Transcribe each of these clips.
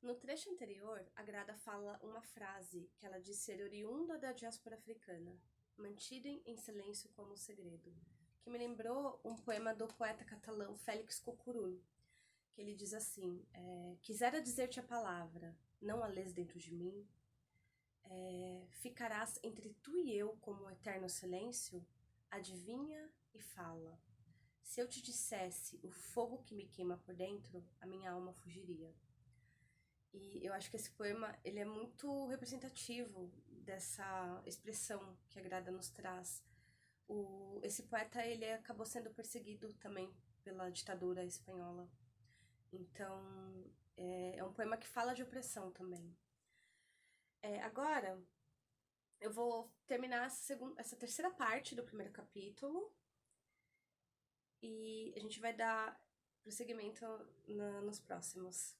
No trecho anterior, a Grada fala uma frase que ela diz ser oriunda da diáspora africana, mantida em silêncio como um segredo, que me lembrou um poema do poeta catalão Félix Cucurull, que ele diz assim: quisera dizer-te a palavra, não a lês dentro de mim, ficarás entre tu e eu como um eterno silêncio, adivinha e fala. Se eu te dissesse o fogo que me queima por dentro, a minha alma fugiria. E eu acho que esse poema ele é muito representativo dessa expressão que a Grada nos traz. Esse poeta ele acabou sendo perseguido também pela ditadura espanhola. Então, é um poema que fala de opressão também. Agora, eu vou terminar essa terceira parte do primeiro capítulo e a gente vai dar prosseguimento nos próximos.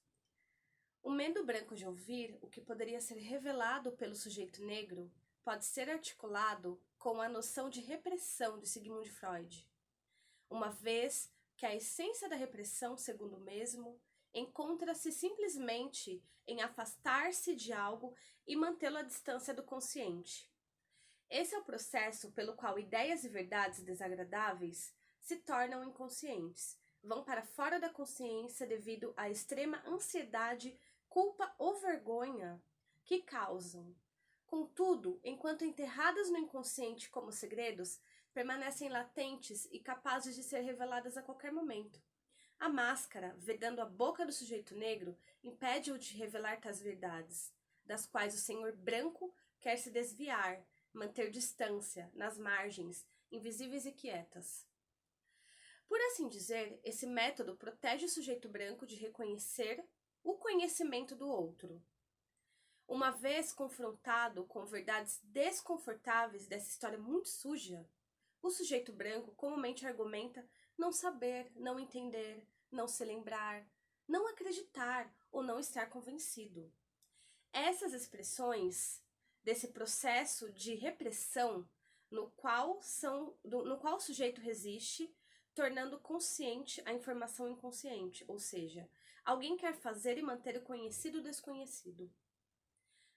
O medo branco de ouvir o que poderia ser revelado pelo sujeito negro pode ser articulado com a noção de repressão de Sigmund Freud, uma vez que a essência da repressão, segundo o mesmo, encontra-se simplesmente em afastar-se de algo e mantê-lo à distância do consciente. Esse é o processo pelo qual ideias e verdades desagradáveis se tornam inconscientes, vão para fora da consciência devido à extrema ansiedade, culpa ou vergonha que causam. Contudo, enquanto enterradas no inconsciente como segredos, permanecem latentes e capazes de ser reveladas a qualquer momento. A máscara, vedando a boca do sujeito negro, impede-o de revelar tais verdades, das quais o senhor branco quer se desviar, manter distância, nas margens, invisíveis e quietas. Por assim dizer, esse método protege o sujeito branco de reconhecer o conhecimento do outro. Uma vez confrontado com verdades desconfortáveis dessa história muito suja, o sujeito branco comumente argumenta não saber, não entender, não se lembrar, não acreditar ou não estar convencido. Essas expressões desse processo de repressão no qual o sujeito resiste, tornando consciente a informação inconsciente, ou seja, alguém quer fazer e manter o conhecido desconhecido.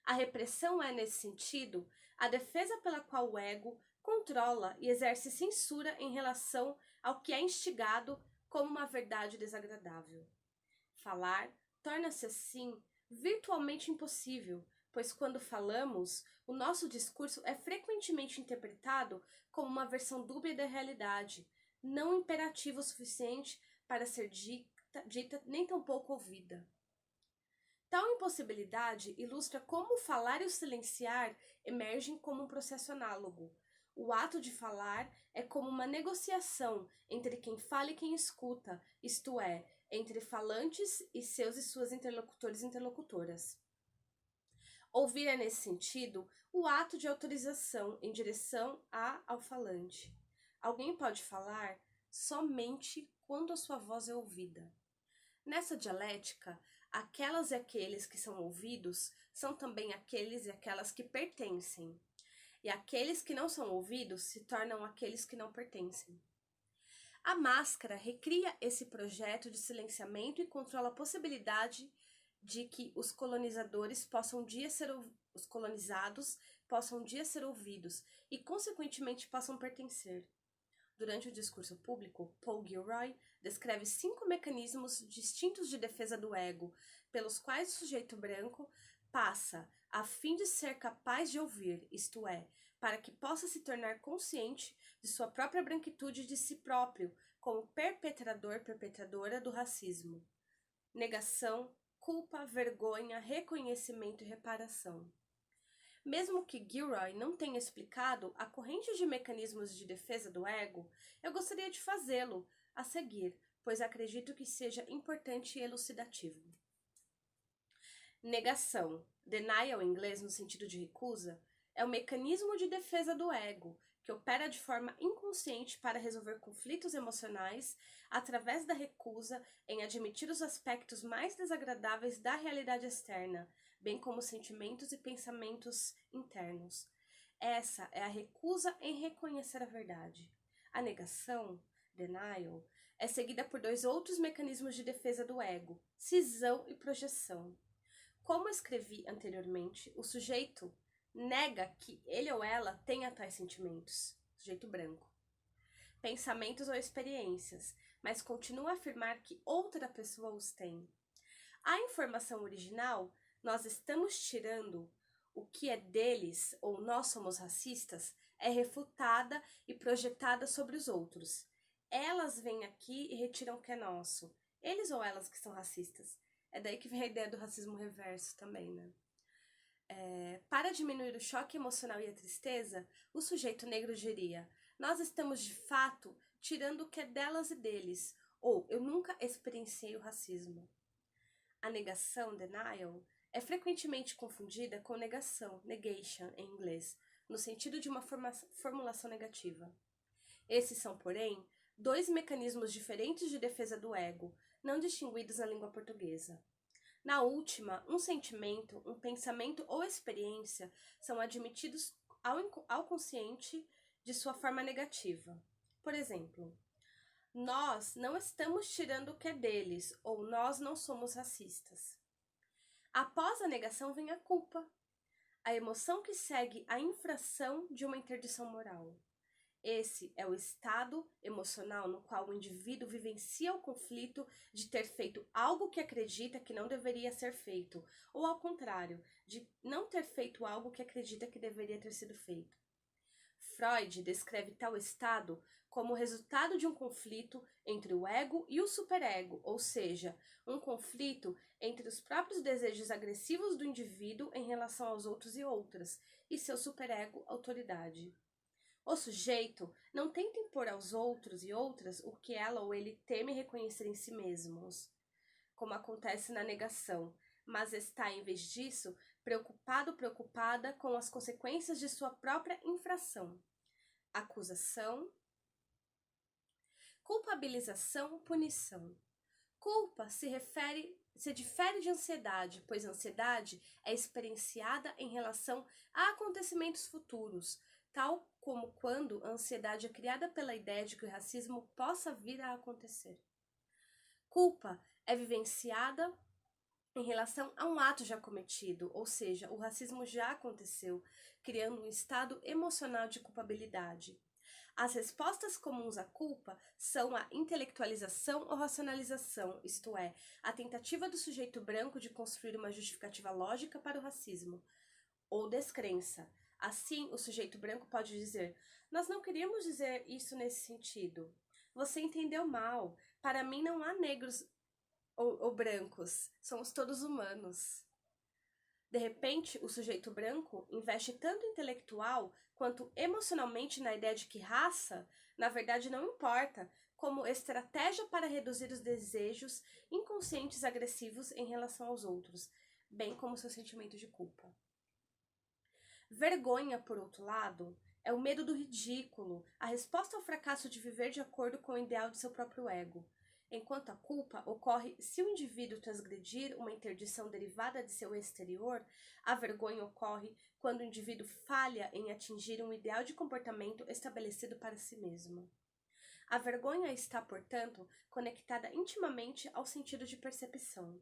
A repressão é, nesse sentido, a defesa pela qual o ego controla e exerce censura em relação ao que é instigado como uma verdade desagradável. Falar torna-se, assim, virtualmente impossível, pois quando falamos, o nosso discurso é frequentemente interpretado como uma versão dúbia da realidade, não imperativa o suficiente para ser dita nem tampouco ouvida. Tal impossibilidade ilustra como o falar e o silenciar emergem como um processo análogo. O ato de falar é como uma negociação entre quem fala e quem escuta, isto é, entre falantes e seus e suas interlocutores e interlocutoras. Ouvir é, nesse sentido, o ato de autorização em direção ao falante. Alguém pode falar somente quando a sua voz é ouvida. Nessa dialética, aquelas e aqueles que são ouvidos são também aqueles e aquelas que pertencem. E aqueles que não são ouvidos se tornam aqueles que não pertencem. A máscara recria esse projeto de silenciamento e controla a possibilidade de que os colonizados possam um dia ser ouvidos e, consequentemente, possam pertencer. Durante o discurso público, Paul Gilroy descreve 5 mecanismos distintos de defesa do ego, pelos quais o sujeito branco passa a fim de ser capaz de ouvir, isto é, para que possa se tornar consciente de sua própria branquitude de si próprio como perpetradora do racismo. Negação, culpa, vergonha, reconhecimento e reparação. Mesmo que Gilroy não tenha explicado a corrente de mecanismos de defesa do ego, eu gostaria de fazê-lo a seguir, pois acredito que seja importante e elucidativo. Negação, denial em inglês no sentido de recusa, é o mecanismo de defesa do ego, que opera de forma inconsciente para resolver conflitos emocionais através da recusa em admitir os aspectos mais desagradáveis da realidade externa, bem como sentimentos e pensamentos internos. Essa é a recusa em reconhecer a verdade. A negação, denial, é seguida por 2 outros mecanismos de defesa do ego, cisão e projeção. Como escrevi anteriormente, o sujeito nega que ele ou ela tenha tais sentimentos, sujeito branco, pensamentos ou experiências, mas continua a afirmar que outra pessoa os tem. A informação original, nós estamos tirando o que é deles ou nós somos racistas, é refutada e projetada sobre os outros. Elas vêm aqui e retiram o que é nosso. Eles ou elas que são racistas. É daí que vem a ideia do racismo reverso também, né? Para diminuir o choque emocional e a tristeza, o sujeito negro diria: nós estamos de fato tirando o que é delas e deles, ou eu nunca experienciei o racismo. A negação, denial, é frequentemente confundida com negação, negation em inglês, no sentido de uma formulação negativa. Esses são, porém, dois mecanismos diferentes de defesa do ego, não distinguidos na língua portuguesa. Na última, um sentimento, um pensamento ou experiência são admitidos ao consciente de sua forma negativa. Por exemplo, nós não estamos tirando o que é deles, ou nós não somos racistas. Após a negação vem a culpa, a emoção que segue a infração de uma interdição moral. Esse é o estado emocional no qual o indivíduo vivencia o conflito de ter feito algo que acredita que não deveria ser feito, ou ao contrário, de não ter feito algo que acredita que deveria ter sido feito. Freud descreve tal estado como resultado de um conflito entre o ego e o superego, ou seja, um conflito entre os próprios desejos agressivos do indivíduo em relação aos outros e outras, e seu superego autoridade. O sujeito não tenta impor aos outros e outras o que ela ou ele teme reconhecer em si mesmos, como acontece na negação, mas está, em vez disso, preocupada com as consequências de sua própria infração. Acusação, culpabilização, punição. Culpa se difere de ansiedade, pois a ansiedade é experienciada em relação a acontecimentos futuros, tal como quando a ansiedade é criada pela ideia de que o racismo possa vir a acontecer. Culpa é vivenciada em relação a um ato já cometido, ou seja, o racismo já aconteceu, criando um estado emocional de culpabilidade. As respostas comuns à culpa são a intelectualização ou racionalização, isto é, a tentativa do sujeito branco de construir uma justificativa lógica para o racismo, ou descrença. Assim, o sujeito branco pode dizer: nós não queríamos dizer isso nesse sentido. Você entendeu mal. Para mim não há negros ou brancos. Somos todos humanos. De repente, o sujeito branco investe tanto intelectual quanto emocionalmente na ideia de que raça, na verdade, não importa, como estratégia para reduzir os desejos inconscientes agressivos em relação aos outros, bem como seu sentimento de culpa. Vergonha, por outro lado, é o medo do ridículo, a resposta ao fracasso de viver de acordo com o ideal de seu próprio ego. Enquanto a culpa ocorre se o indivíduo transgredir uma interdição derivada de seu exterior, a vergonha ocorre quando o indivíduo falha em atingir um ideal de comportamento estabelecido para si mesmo. A vergonha está, portanto, conectada intimamente ao sentido de percepção.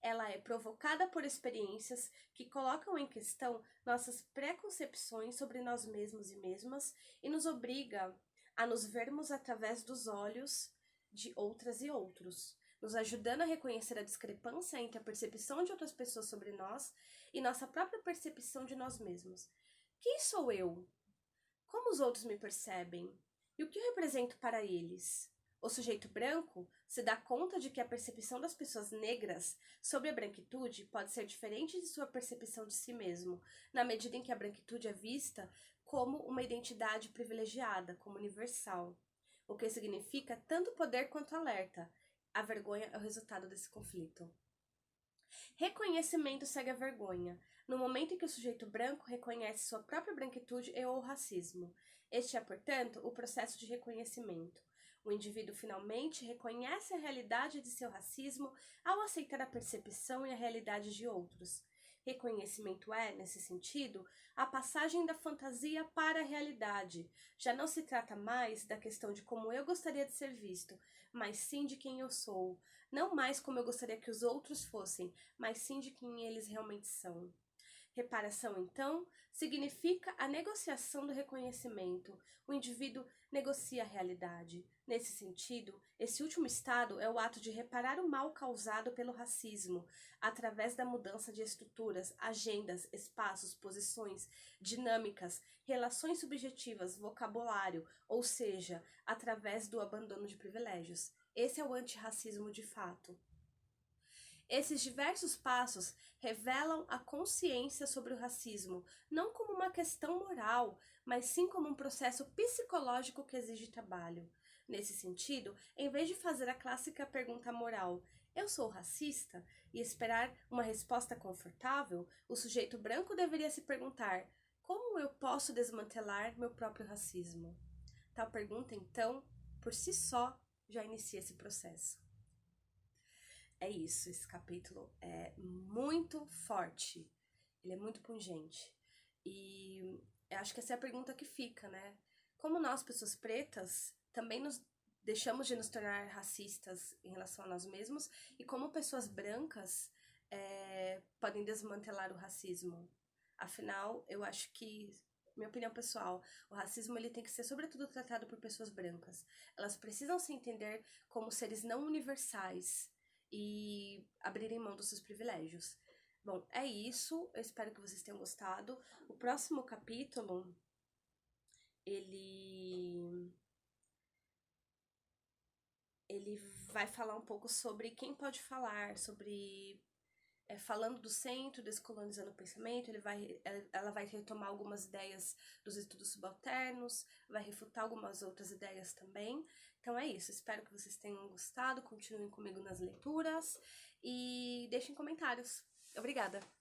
Ela é provocada por experiências que colocam em questão nossas preconcepções sobre nós mesmos e mesmas e nos obriga a nos vermos através dos olhos de outras e outros, nos ajudando a reconhecer a discrepância entre a percepção de outras pessoas sobre nós e nossa própria percepção de nós mesmos. Quem sou eu? Como os outros me percebem? E o que eu represento para eles? O sujeito branco se dá conta de que a percepção das pessoas negras sobre a branquitude pode ser diferente de sua percepção de si mesmo, na medida em que a branquitude é vista como uma identidade privilegiada, como universal, o que significa tanto poder quanto alerta. A vergonha é o resultado desse conflito. Reconhecimento segue a vergonha, no momento em que o sujeito branco reconhece sua própria branquitude e ou racismo. Este é, portanto, o processo de reconhecimento. O indivíduo finalmente reconhece a realidade de seu racismo ao aceitar a percepção e a realidade de outros. Reconhecimento é, nesse sentido, a passagem da fantasia para a realidade. Já não se trata mais da questão de como eu gostaria de ser visto, mas sim de quem eu sou. Não mais como eu gostaria que os outros fossem, mas sim de quem eles realmente são. Reparação, então, significa a negociação do reconhecimento. O indivíduo negocia a realidade. Nesse sentido, esse último estado é o ato de reparar o mal causado pelo racismo, através da mudança de estruturas, agendas, espaços, posições, dinâmicas, relações subjetivas, vocabulário, ou seja, através do abandono de privilégios. Esse é o antirracismo de fato. Esses diversos passos revelam a consciência sobre o racismo, não como uma questão moral, mas sim como um processo psicológico que exige trabalho. Nesse sentido, em vez de fazer a clássica pergunta moral, eu sou racista? E esperar uma resposta confortável, o sujeito branco deveria se perguntar: como eu posso desmantelar meu próprio racismo? Tal pergunta, então, por si só, já inicia esse processo. É isso, esse capítulo é muito forte, ele é muito pungente. E eu acho que essa é a pergunta que fica, né? Como nós, pessoas pretas, também nos deixamos de nos tornar racistas em relação a nós mesmos, e como pessoas brancas podem desmantelar o racismo. Afinal, eu acho que, minha opinião pessoal, o racismo ele tem que ser sobretudo tratado por pessoas brancas. Elas precisam se entender como seres não universais e abrirem mão dos seus privilégios. Bom, é isso. Eu espero que vocês tenham gostado. O próximo capítulo, ele vai falar um pouco sobre quem pode falar, sobre falando do centro, descolonizando o pensamento. Ela vai retomar algumas ideias dos estudos subalternos, vai refutar algumas outras ideias também. Então é isso, espero que vocês tenham gostado, continuem comigo nas leituras e deixem comentários. Obrigada!